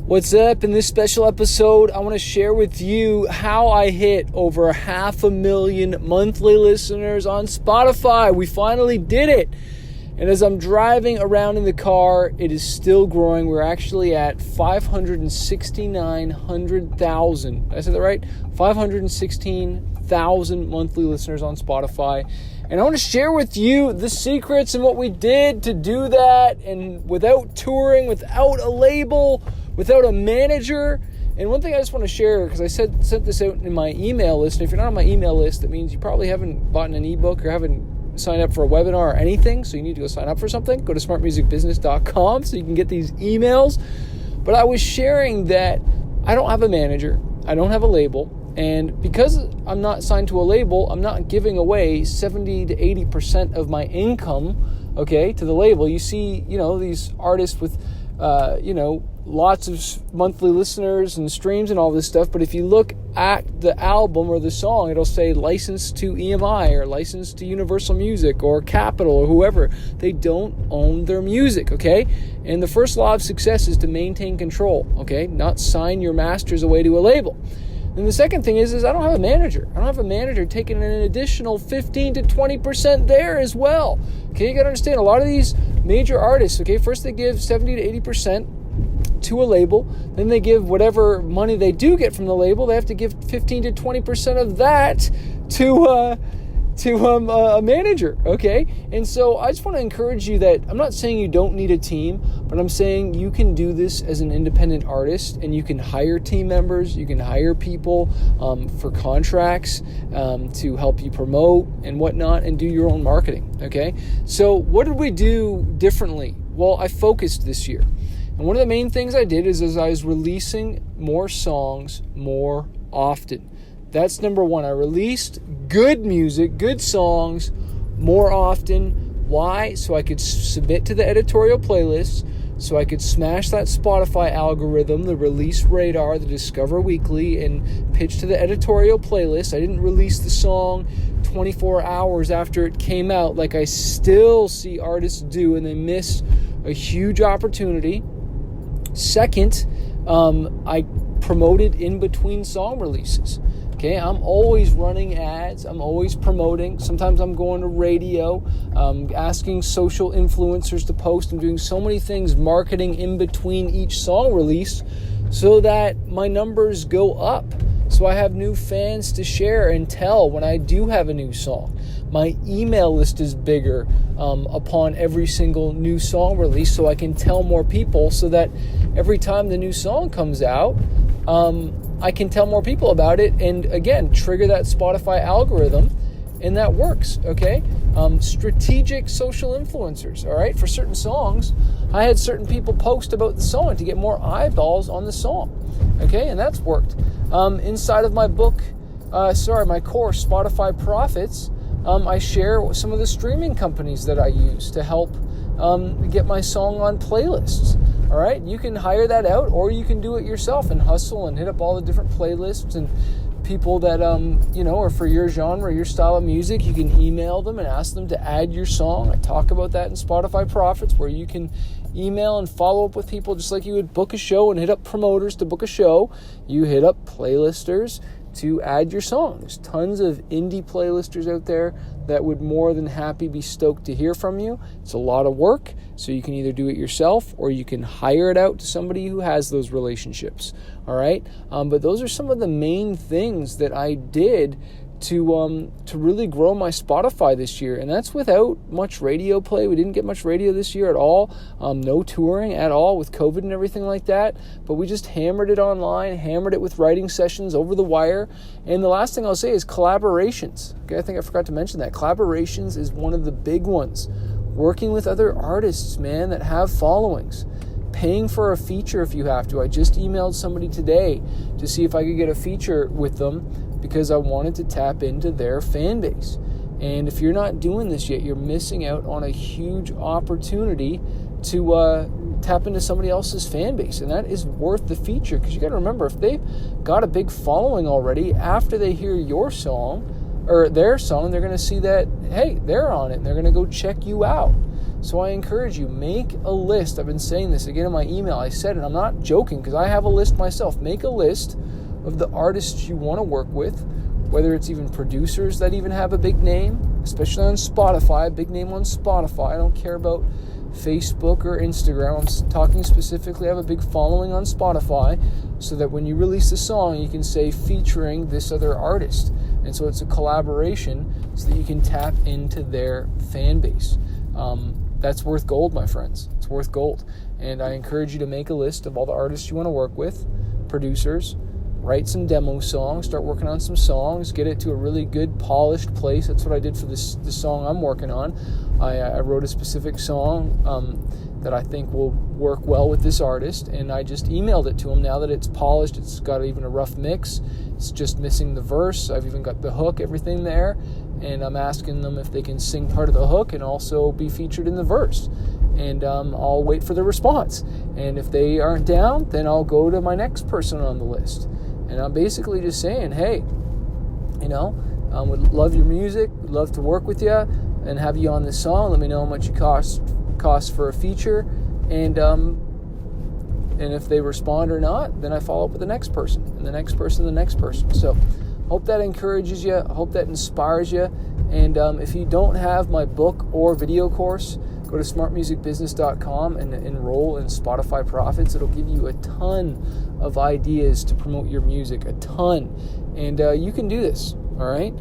What's up? In this special episode, I want to share with you how I hit over 500,000 monthly listeners on Spotify. We finally did it. And as I'm driving around in the car, it is still growing. We're actually at 569,000. Did I say that right? 516,000 monthly listeners on Spotify. And I want to share with you the secrets and what we did to do that, and without touring, without a label, without a manager. And one thing I just want to share, because I sent this out in my email list, and if you're not on my email list, that means you probably haven't bought an ebook or haven't signed up for a webinar or anything, so you need to go sign up for something. Go to smartmusicbusiness.com so you can get these emails. But I was sharing that I don't have a manager, I don't have a label, and because I'm not signed to a label, I'm not giving away 70 to 80% of my income, okay, to the label. You see, these artists with, lots of monthly listeners and streams and all this stuff. But if you look at the album or the song, it'll say licensed to EMI or licensed to Universal Music or Capitol or whoever. They don't own their music, okay? And the first law of success is to maintain control, okay? Not sign your masters away to a label. And the second thing is I don't have a manager. I don't have a manager taking an additional 15 to 20% there as well. Okay, you got to understand, a lot of these major artists, okay, first they give 70 to 80% to a label, then they give whatever money they do get from the label, they have to give 15 to 20% of that to a manager, okay? And so I just want to encourage you that I'm not saying you don't need a team, but I'm saying you can do this as an independent artist, and you can hire team members, you can hire people for contracts to help you promote and whatnot, and do your own marketing, okay? So what did we do differently? Well, I focused this year. And one of the main things I did is I was releasing more songs more often. That's number one. I released good music, good songs more often. Why? So I could submit to the editorial playlists, so I could smash that Spotify algorithm, the release radar, the Discover Weekly, and pitch to the editorial playlist. I didn't release the song 24 hours after it came out like I still see artists do, and they miss a huge opportunity. Second, I promoted in between song releases. Okay, I'm always running ads. I'm always promoting. Sometimes I'm going to radio, asking social influencers to post. I'm doing so many things, marketing in between each song release so that my numbers go up. So I have new fans to share and tell when I do have a new song. My email list is bigger upon every single new song release, so I can tell more people, so that every time the new song comes out, I can tell more people about it, and again, trigger that Spotify algorithm, and that works, okay? Strategic social influencers, all right? For certain songs, I had certain people post about the song to get more eyeballs on the song, okay? And that's worked. Inside of my book, my course, Spotify Profits, I share some of the streaming companies that I use to help get my song on playlists. All right, you can hire that out, or you can do it yourself and hustle and hit up all the different playlists and people that are for your genre, your style of music. You can email them and ask them to add your song. I talk about that in Spotify Profits, where you can email and follow up with people just like you would book a show and hit up promoters to book a show. You hit up playlisters to add your song. There's tons of indie playlisters out there that would more than happy be stoked to hear from you. It's a lot of work, so you can either do it yourself or you can hire it out to somebody who has those relationships. All right, but those are some of the main things that I did to really grow my Spotify this year, and that's without much radio play. We didn't get much radio this year at all. No touring at all with COVID and everything like that, but we just hammered it online, hammered it with writing sessions over the wire. And the last thing I'll say is collaborations. Okay, I think I forgot to mention that. Collaborations is one of the big ones. Working with other artists, man, that have followings. Paying for a feature if you have to. I just emailed somebody today to see if I could get a feature with them, because I wanted to tap into their fan base. And if you're not doing this yet, you're missing out on a huge opportunity to tap into somebody else's fan base. And that is worth the feature, because you got to remember, if they've got a big following already, after they hear your song or their song, they're going to see that, hey, they're on it, and they're going to go check you out. So I encourage you, make a list. I've been saying this again in my email. I said it, I'm not joking, because I have a list myself. Make a list of the artists you want to work with, whether it's even producers that even have a big name, especially on Spotify, a big name on Spotify. I don't care about Facebook or Instagram. I'm talking specifically, I have a big following on Spotify, so that when you release a song, you can say featuring this other artist. And so it's a collaboration so that you can tap into their fan base. That's worth gold, my friends. It's worth gold. And I encourage you to make a list of all the artists you want to work with, producers, write some demo songs, start working on some songs, get it to a really good, polished place. That's what I did for this song I'm working on. I wrote a specific song that I think will work well with this artist, and I just emailed it to him. Now that it's polished, it's got even a rough mix. It's just missing the verse. I've even got the hook, everything there, and I'm asking them if they can sing part of the hook and also be featured in the verse. And I'll wait for the response. And if they aren't down, then I'll go to my next person on the list. And I'm basically just saying, hey, would love your music, would love to work with you and have you on this song. Let me know how much it costs for a feature, and if they respond or not, then I follow up with the next person, and the next person, and the next person. So hope that encourages you, hope that inspires you. And if you don't have my book or video course, go to smartmusicbusiness.com and enroll in Spotify Profits. It'll give you a ton of ideas to promote your music, a ton. And you can do this, all right?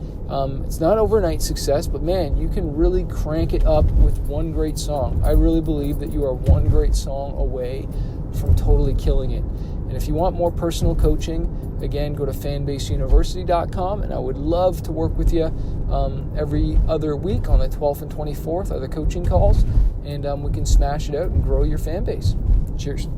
It's not overnight success, but man, you can really crank it up with one great song. I really believe that you are one great song away from totally killing it. And if you want more personal coaching, again, go to fanbaseuniversity.com, and I would love to work with you every other week on the 12th and 24th are the coaching calls, and we can smash it out and grow your fan base. Cheers.